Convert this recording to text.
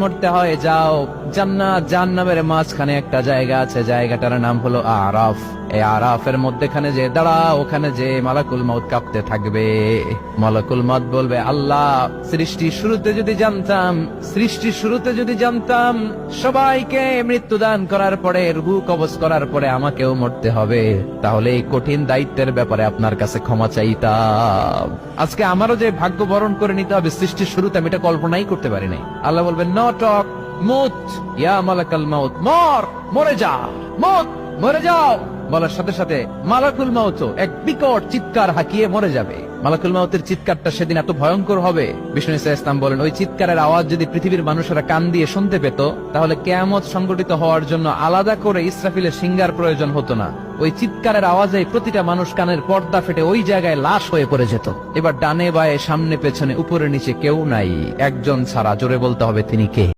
মরতে হয় যাও, জান্নাত জাহান্নামের মাঝখানে একটা জায়গা আছে, জায়গাটার নাম হলো আরাফ। এই আরাফের মধ্যখানে যে দাঁড়া, ওখানে যে মালাকুল মউত কাঁপতে থাকবে। মালাকুল মউত বলবে, আল্লাহ সৃষ্টির শুরুতে যদি জানতাম সবাইকে মৃত্যুদান করার পরে, রূহ কবজ করার পরে আমাকেও মরতে হবে, তাহলে এই কঠিন দায়িত্বের ব্যাপারে আপনার কাছে ক্ষমা চাইতাম। আজকে আমারও যে ভাগ্য বরণ করে নিতে হবে সৃষ্টির শুরুতে, আমি এটা কল্পনাই করতে পারি নাই। আল্লাহ বলবেন, নো টক, মুত ইয়া মালাকুল মউত, মরে যা, মরে যাও। বলার সাথে সাথে মালাকুল মউত এক বিকট চিৎকার হাঁকিয়ে মরে যাবে। মালাকুল মউতের চিৎকারটা সেদিন এত ভয়ঙ্কর হবে, বিষ্ণু ইসলাম বলেন, ওই চিৎকারের আওয়াজ যদি পৃথিবীর মানুষেরা কান দিয়ে শুনতে পেত, তাহলে কিয়ামত সংগঠিত হওয়ার জন্য আলাদা করে ইসরাফিলের সিঙ্গার প্রয়োজন হতো না। ওই চিৎকারের আওয়াজে প্রতিটা মানুষ কানের পর্দা ফেটে ওই জায়গায় লাশ হয়ে পড়ে যেত। এবার ডানে বায়ে সামনে পেছনে উপরে নিচে কেউ নাই, একজন ছাড়া। জোরে বলতে হবে, তিনি কে?